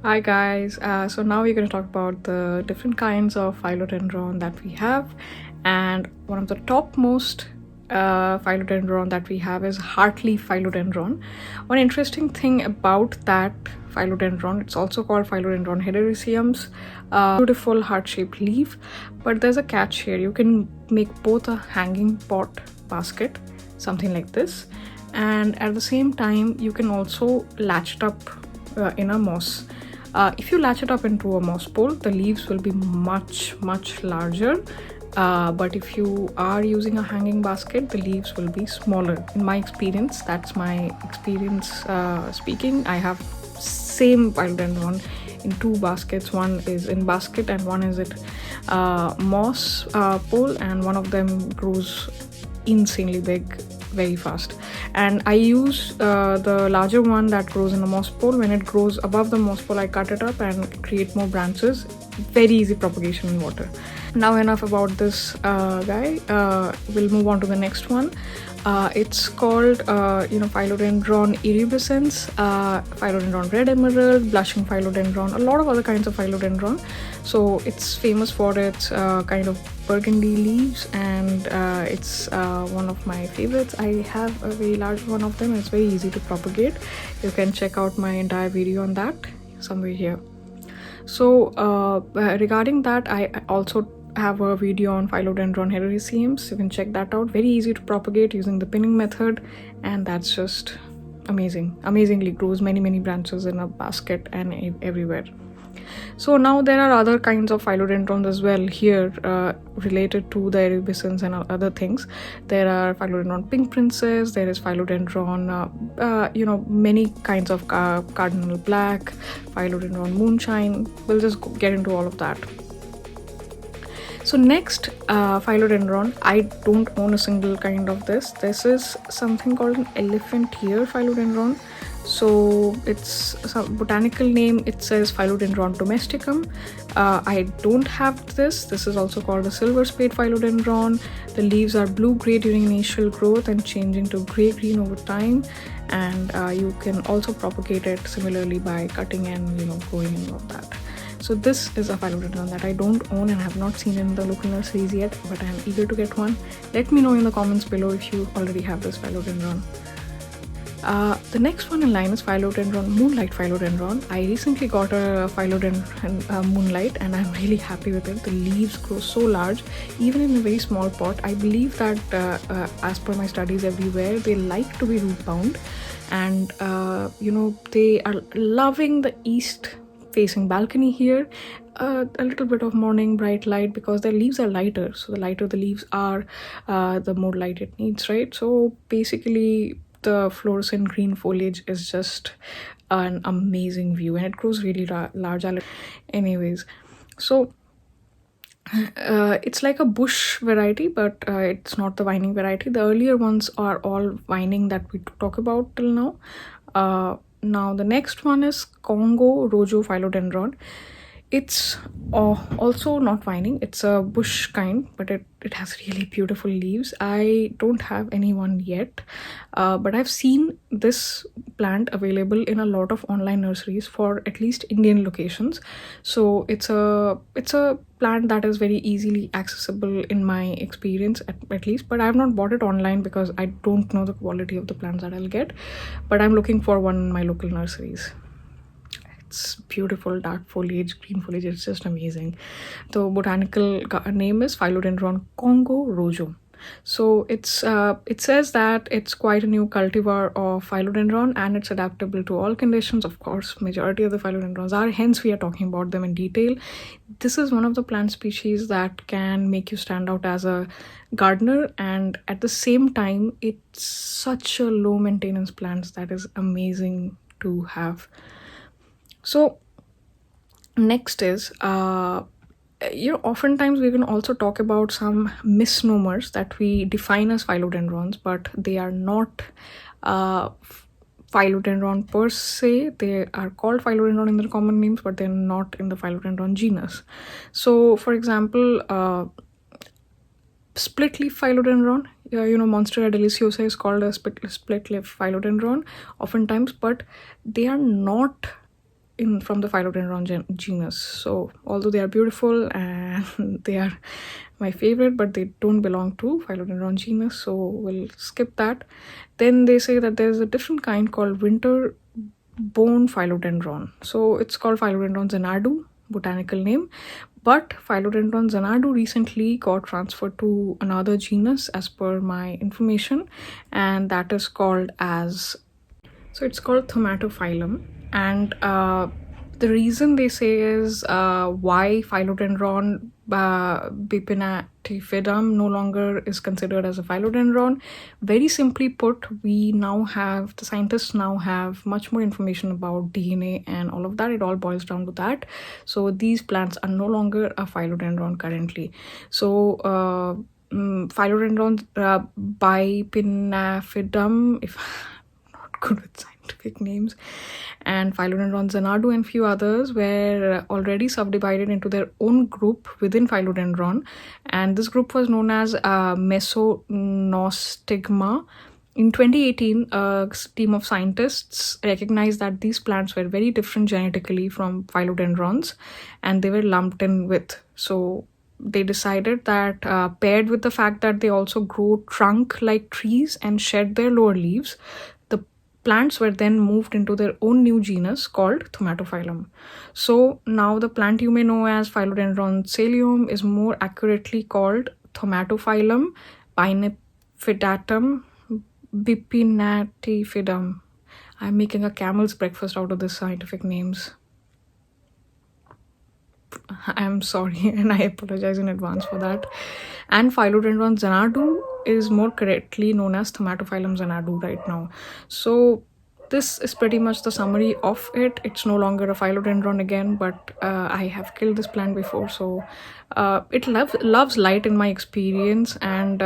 Hi guys, so now we're going to talk about the different kinds of philodendron that we have, and one of the topmost philodendron that we have is heartleaf philodendron. One interesting thing about that philodendron, it's also called philodendron hericiums, beautiful heart-shaped leaf, but there's a catch here. You can make both a hanging pot basket, something like this, and at the same time you can also latch it up in a moss. If you latch it up into a moss pole, the leaves will be much larger, but if you are using a hanging basket, the leaves will be smaller. In my experience, that's my experience speaking. I have same philodendron in two baskets. One is in basket and one is at moss pole, and one of them grows insanely big very fast. And I use the larger one that grows in a moss pole. When it grows above the moss pole, I cut it up and create more branches. Very easy propagation in water. Now enough about this guy. We'll move on to the next one. It's called philodendron iridescens, philodendron red emerald, blushing philodendron, a lot of other kinds of philodendron. So it's famous for its kind of burgundy leaves, and it's one of my favorites. I have a very large one of them. It's very easy to propagate. You can check out my entire video on that somewhere here. So regarding that, I also have a video on philodendron hericiums. You can check that out. Very easy to propagate using the pinning method, and that's just amazingly grows many branches in a basket and everywhere. So now there are other kinds of philodendrons as well here related to the iridescens and other things. There are philodendron pink princess, there is philodendron many kinds of cardinal black, philodendron moonshine. We'll just get into all of that. So next, philodendron, I don't own a single kind of this. This is something called an elephant ear philodendron. So it's some botanical name, it says Phalodendron domesticum. I don't have this. This is also called the silver spade philodendron. The leaves are blue-gray during initial growth and changing to gray-green over time. And you can also propagate it similarly by cutting and growing and all of that. So this is a philodendron that I don't own and have not seen in the local nurseries yet, but I am eager to get one. Let me know in the comments below if you already have this philodendron. The next one in line is philodendron moonlight philodendron. I recently got a philodendron moonlight and I'm really happy with it. The leaves grow so large, even in a very small pot. I believe that as per my studies everywhere, they like to be root bound, and they are loving the east facing balcony here. A little bit of morning bright light, because their leaves are lighter, so the lighter the leaves are, the more light it needs, right? So basically the fluorescent green foliage is just an amazing view, and it grows really large. Anyways, so it's like a bush variety, but it's not the vining variety. The earlier ones are all vining that we talk about till now. Now the next one is Congo Rojo philodendron. It's also not vining. It's a bush kind, but it has really beautiful leaves. I don't have any one yet, but I've seen this plant available in a lot of online nurseries for at least Indian locations. So it's a plant that is very easily accessible in my experience, at least, but I have not bought it online because I don't know the quality of the plants that I'll get, but I'm looking for one in my local nurseries. It's beautiful, dark foliage, green foliage. It's just amazing. The botanical name is Philodendron Congo Rojo. So it says that it's quite a new cultivar of philodendron, and it's adaptable to all conditions. Of course, majority of the philodendrons are, hence we are talking about them in detail. This is one of the plant species that can make you stand out as a gardener, and at the same time it's such a low maintenance plant that is amazing to have. So next is oftentimes we can also talk about some misnomers that we define as philodendrons, but they are not philodendron per se. They are called philodendron in their common names, but they're not in the philodendron genus. So for example, split leaf philodendron, Monstera deliciosa is called a split leaf philodendron oftentimes, but they are not from the Philodendron genus. So although they are beautiful and they are my favorite, but they don't belong to Philodendron genus, so we'll skip that. Then they say that there's a different kind called winter bone philodendron. So it's called Philodendron Xanadu, botanical name. But Philodendron Xanadu recently got transferred to another genus as per my information, and that is called as, so it's called Tomatophyllum. And the reason they say is why Philodendron bipinatifidum no longer is considered as a philodendron. Very simply put, the scientists now have much more information about DNA and all of that. It all boils down to that. So these plants are no longer a philodendron currently. So Philodendron bipinafidum, if not good with scientific names, and Philodendron Xanadu and few others were already subdivided into their own group within Philodendron, and this group was known as Mesonostigma. In 2018, a team of scientists recognized that these plants were very different genetically from philodendrons, and they were lumped in with. So they decided that paired with the fact that they also grow trunk-like trees and shed their lower leaves, the plants were then moved into their own new genus called Tomatophyllum. So now the plant you may know as Philodendron Cilium is more accurately called Tomatophyllum binifidatum bipinatifidum. I'm making a camel's breakfast out of these scientific names. I'm sorry and I apologize in advance for that. And Philodendron Xanadu is more correctly known as Tomatophyllum Xanadu right now. So this is pretty much the summary of it. It's no longer a philodendron again, but I have killed this plant before, so it loves light in my experience. And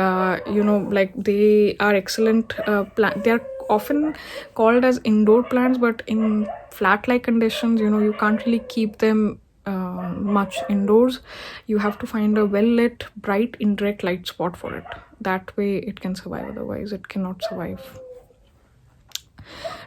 like they are excellent plant. They are often called as indoor plants, but in flat-like conditions, you can't really keep them much indoors. You have to find a well-lit, bright, indirect light spot for it. That way it can survive, otherwise it cannot survive.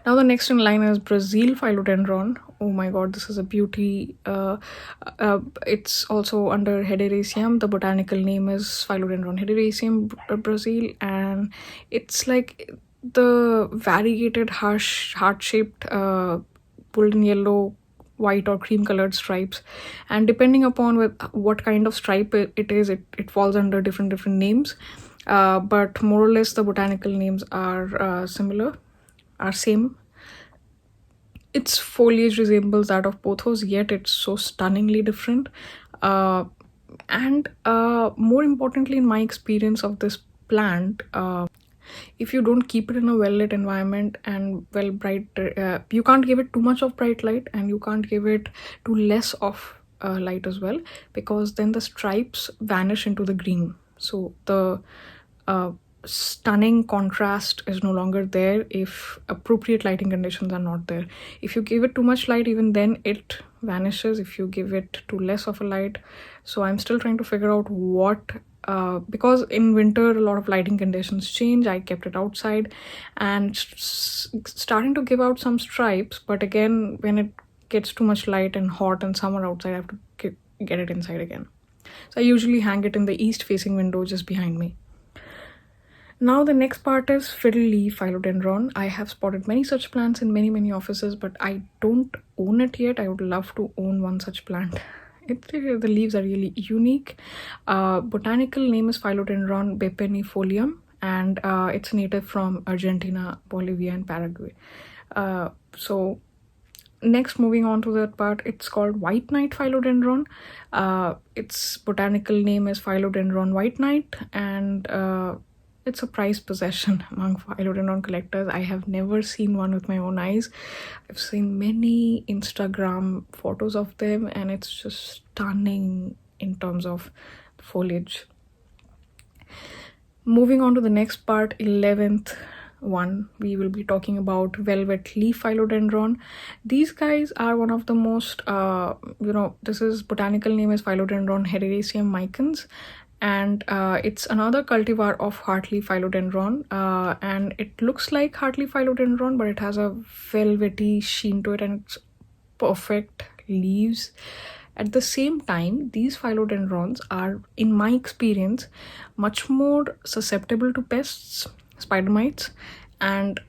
Now the next in line is Brazil Philodendron. Oh my god, this is a beauty. It's also under Hederaceum. The botanical name is Philodendron Hederaceum Brazil, and it's like the variegated heart-shaped golden yellow, white or cream colored stripes, and depending upon what kind of stripe it is, it falls under different names, but more or less the botanical names are same. Its foliage resembles that of pothos, yet it's so stunningly different. And more importantly, in my experience of this plant, if you don't keep it in a well-lit environment and bright, you can't give it too much of bright light, and you can't give it too less of light as well, because then the stripes vanish into the green. So the stunning contrast is no longer there if appropriate lighting conditions are not there. If you give it too much light, even then it vanishes if you give it too less of a light. So I'm still trying to figure out what, because in winter a lot of lighting conditions change. I kept it outside and starting to give out some stripes, but again when it gets too much light and hot and summer outside, I have to get it inside again. So I usually hang it in the east facing window just behind me. Now the next part is fiddle leaf philodendron. I have spotted many such plants in many offices, but I don't own it yet. I would love to own one such plant. The leaves are really unique. Botanical name is Philodendron bipennifolium, and it's native from Argentina, Bolivia, and Paraguay. So next, moving on to that part, it's called white knight philodendron. Its botanical name is Philodendron white knight, and it's a prized possession among philodendron collectors. I have never seen one with my own eyes. I've seen many Instagram photos of them, and it's just stunning in terms of foliage. Moving on to the next part, 11th one, we will be talking about velvet leaf philodendron. These guys are one of the most, this is botanical name is Phalodendron Hederaceum micans, and it's another cultivar of heartleaf philodendron, and it looks like heartleaf philodendron, but it has a velvety sheen to it, and it's perfect leaves. At the same time, these phylodendrons are, in my experience, much more susceptible to pests, spider mites, and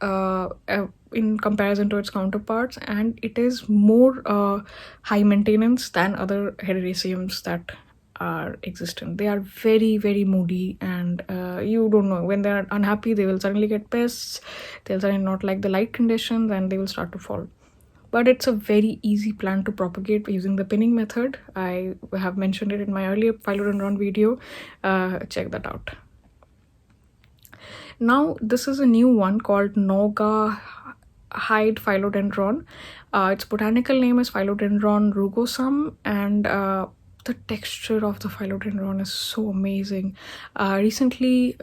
in comparison to its counterparts, and it is more high maintenance than other hederaceums that are existent. They are very, very moody, and you don't know, when they're unhappy, they will suddenly get pests, they'll suddenly not like the light conditions, and they will start to fall. But it's a very easy plant to propagate using the pinning method. I have mentioned it in my earlier phylodendron video. Check that out. Now this is a new one called Noga hide phylodendron. Its botanical name is Phalodendron rugosum, and the texture of the phylodendron is so amazing. Recently,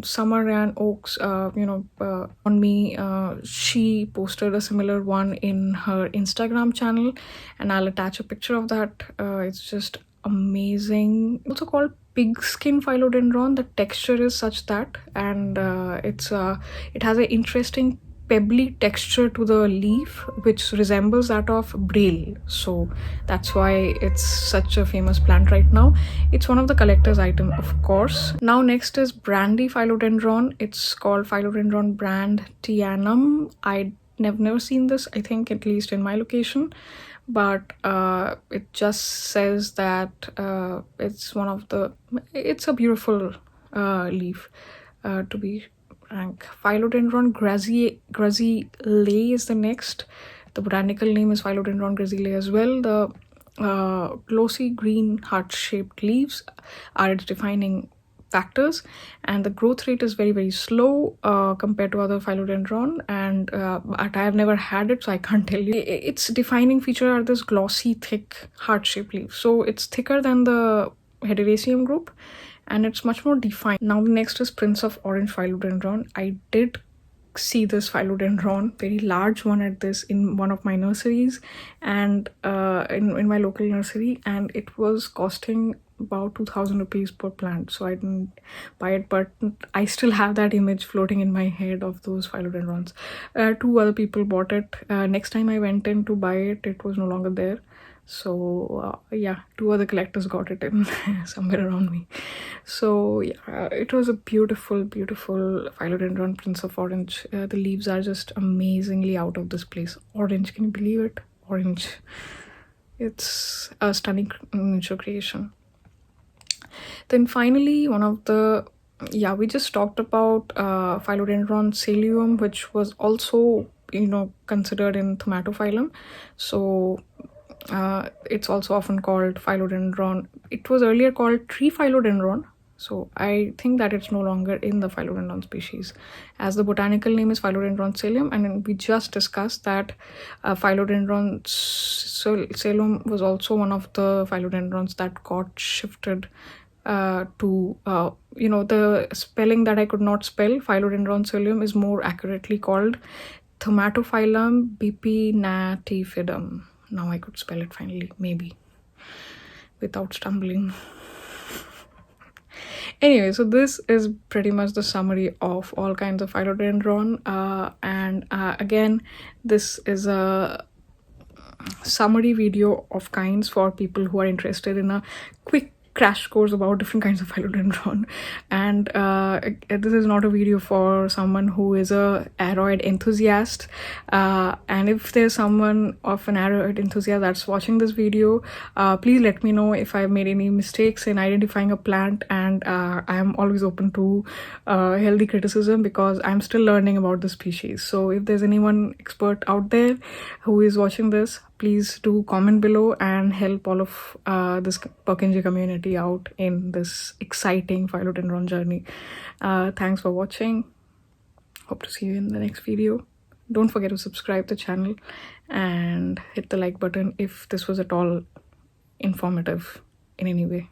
Summer and Oaks, on me, she posted a similar one in her Instagram channel, and I'll attach a picture of that. It's just amazing. Also called pigskin phylodendron. The texture is such that, and it has an interesting pebbly texture to the leaf which resembles that of braille, so that's why it's such a famous plant right now. It's one of the collector's item, of course. Now next is brandy phylodendron. It's called Phylodendron brandianum. I've never seen this, I think, at least in my location, but it just says that it's a beautiful leaf, to be frank. Phylodendron grazile is the next. The botanical name is Phylodendron grazile as well. The glossy green heart-shaped leaves are its defining factors, and the growth rate is very, very slow compared to other phylodendron, and but I have never had it, so I can't tell you. Its defining feature are this glossy, thick, heart-shaped leaves. So it's thicker than the hederaceum group, and it's much more defined. Now the next is Prince of Orange phylodendron. I did see this phylodendron, very large one at this, in one of my nurseries, and in my local nursery, and it was costing about 2,000 rupees per plant, so I didn't buy it, but I still have that image floating in my head of those phylodendrons. Two other people bought it. Next time I went in to buy it, it was no longer there. So yeah, two other collectors got it in somewhere around me. So yeah, it was a beautiful, beautiful phylodendron, Prince of Orange. The leaves are just amazingly out of this place. Orange, can you believe it? Orange. It's a stunning miniature creation. Then finally, we just talked about Phylodendron cilium, which was also, considered in Thaumatophyllum. So it's also often called phylodendron. It was earlier called tree phylodendron, so I think that it's no longer in the phylodendron species, as the botanical name is Phylodendron cilium. And we just discussed that Phylodendron cilium was also one of the phylodendrons that got shifted to the spelling that I could not spell. Phylodendron cilium is more accurately called Thaumatophyllum bipinnatifidum. Now I could spell it finally, maybe, without stumbling. Anyway, so this is pretty much the summary of all kinds of phylodendron. Again, this is a summary video of kinds for people who are interested in a quick crash course about different kinds of phylodendron. And this is not a video for someone who is a aroid enthusiast, and if there's someone of an aroid enthusiast that's watching this video, please let me know if I've made any mistakes in identifying a plant, and I am always open to healthy criticism, because I'm still learning about the species. So if there's anyone expert out there who is watching this, please do comment below and help all of this BalconyG community out in this exciting phylodendron journey. Thanks for watching. Hope to see you in the next video. Don't forget to subscribe the channel and hit the like button if this was at all informative in any way.